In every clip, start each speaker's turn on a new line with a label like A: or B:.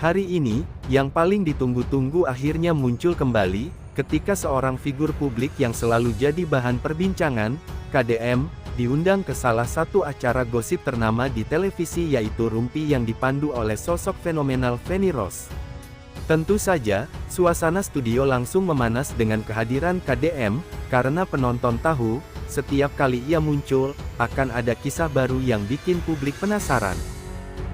A: Hari ini, yang paling ditunggu-tunggu akhirnya muncul kembali, ketika seorang figur publik yang selalu jadi bahan perbincangan, KDM, diundang ke salah satu acara gosip ternama di televisi yaitu Rumpi yang dipandu oleh sosok fenomenal Feni Rose. Tentu saja, suasana studio langsung memanas dengan kehadiran KDM, karena penonton tahu, setiap kali ia muncul, akan ada kisah baru yang bikin publik penasaran.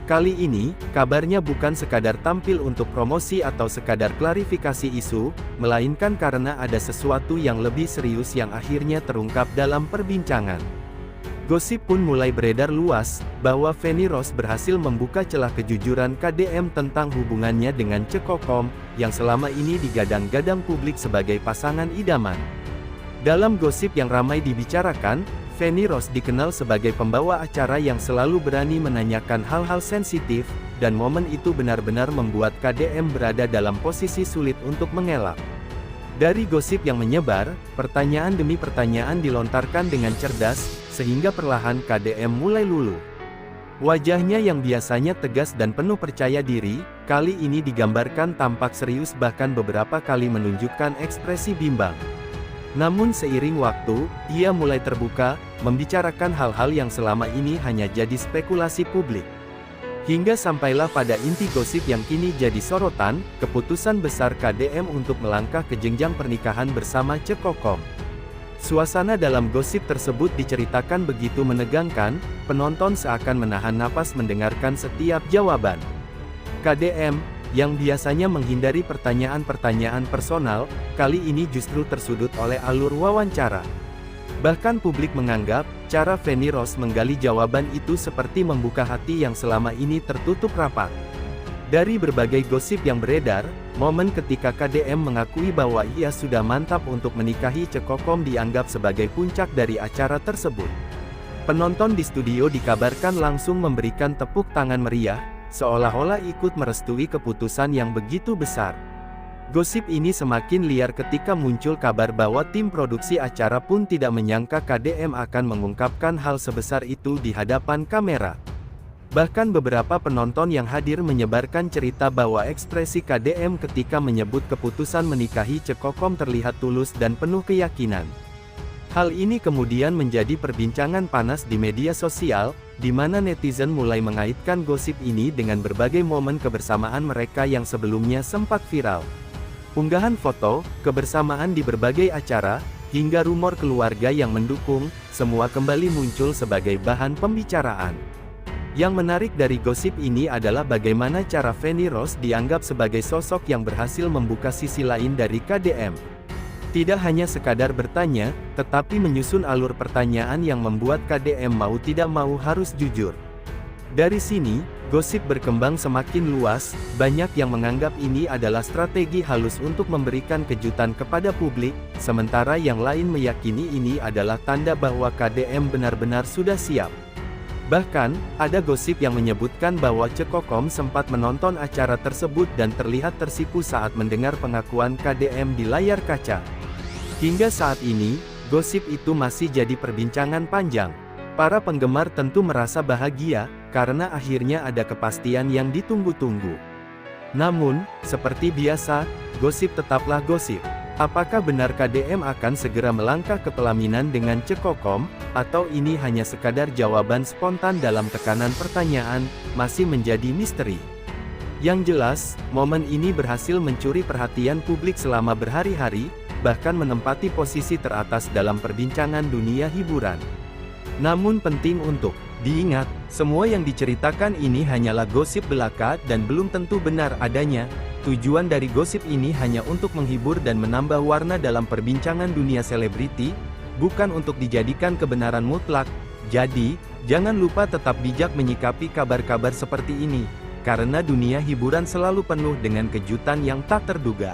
A: Kali ini, kabarnya bukan sekadar tampil untuk promosi atau sekadar klarifikasi isu, melainkan karena ada sesuatu yang lebih serius yang akhirnya terungkap dalam perbincangan. Gosip pun mulai beredar luas, bahwa Feni Rose berhasil membuka celah kejujuran KDM tentang hubungannya dengan Cekokom, yang selama ini digadang-gadang publik sebagai pasangan idaman. Dalam gosip yang ramai dibicarakan, Feni Rose dikenal sebagai pembawa acara yang selalu berani menanyakan hal-hal sensitif, dan momen itu benar-benar membuat KDM berada dalam posisi sulit untuk mengelak. Dari gosip yang menyebar, pertanyaan demi pertanyaan dilontarkan dengan cerdas, sehingga perlahan KDM mulai luluh. Wajahnya yang biasanya tegas dan penuh percaya diri, kali ini digambarkan tampak serius bahkan beberapa kali menunjukkan ekspresi bimbang. Namun seiring waktu, ia mulai terbuka, membicarakan hal-hal yang selama ini hanya jadi spekulasi publik. Hingga sampailah pada inti gosip yang kini jadi sorotan, keputusan besar KDM untuk melangkah ke jenjang pernikahan bersama Cekokom. Suasana dalam gosip tersebut diceritakan begitu menegangkan, penonton seakan menahan napas mendengarkan setiap jawaban. KDM, yang biasanya menghindari pertanyaan-pertanyaan personal, kali ini justru tersudut oleh alur wawancara. Bahkan publik menganggap, cara Feni Rose menggali jawaban itu seperti membuka hati yang selama ini tertutup rapat. Dari berbagai gosip yang beredar, momen ketika KDM mengakui bahwa ia sudah mantap untuk menikahi Cekokom dianggap sebagai puncak dari acara tersebut. Penonton di studio dikabarkan langsung memberikan tepuk tangan meriah, seolah-olah ikut merestui keputusan yang begitu besar. Gosip ini semakin liar ketika muncul kabar bahwa tim produksi acara pun tidak menyangka KDM akan mengungkapkan hal sebesar itu di hadapan kamera. Bahkan beberapa penonton yang hadir menyebarkan cerita bahwa ekspresi KDM ketika menyebut keputusan menikahi Cekokom terlihat tulus dan penuh keyakinan. Hal ini kemudian menjadi perbincangan panas di media sosial, di mana netizen mulai mengaitkan gosip ini dengan berbagai momen kebersamaan mereka yang sebelumnya sempat viral. Unggahan foto, kebersamaan di berbagai acara, hingga rumor keluarga yang mendukung, semua kembali muncul sebagai bahan pembicaraan. Yang menarik dari gosip ini adalah bagaimana cara Feni Rose dianggap sebagai sosok yang berhasil membuka sisi lain dari KDM. Tidak hanya sekadar bertanya, tetapi menyusun alur pertanyaan yang membuat KDM mau tidak mau harus jujur. Dari sini, gosip berkembang semakin luas, banyak yang menganggap ini adalah strategi halus untuk memberikan kejutan kepada publik, sementara yang lain meyakini ini adalah tanda bahwa KDM benar-benar sudah siap. Bahkan, ada gosip yang menyebutkan bahwa Cekokom sempat menonton acara tersebut dan terlihat tersipu saat mendengar pengakuan KDM di layar kaca. Hingga saat ini, gosip itu masih jadi perbincangan panjang. Para penggemar tentu merasa bahagia, karena akhirnya ada kepastian yang ditunggu-tunggu. Namun, seperti biasa, gosip tetaplah gosip. Apakah benar KDM akan segera melangkah ke pelaminan dengan Cekokom, atau ini hanya sekadar jawaban spontan dalam tekanan pertanyaan, masih menjadi misteri. Yang jelas, momen ini berhasil mencuri perhatian publik selama berhari-hari, bahkan menempati posisi teratas dalam perbincangan dunia hiburan. Namun penting untuk diingat, semua yang diceritakan ini hanyalah gosip belaka dan belum tentu benar adanya. Tujuan dari gosip ini hanya untuk menghibur dan menambah warna dalam perbincangan dunia selebriti, bukan untuk dijadikan kebenaran mutlak. Jadi, jangan lupa tetap bijak menyikapi kabar-kabar seperti ini, karena dunia hiburan selalu penuh dengan kejutan yang tak terduga.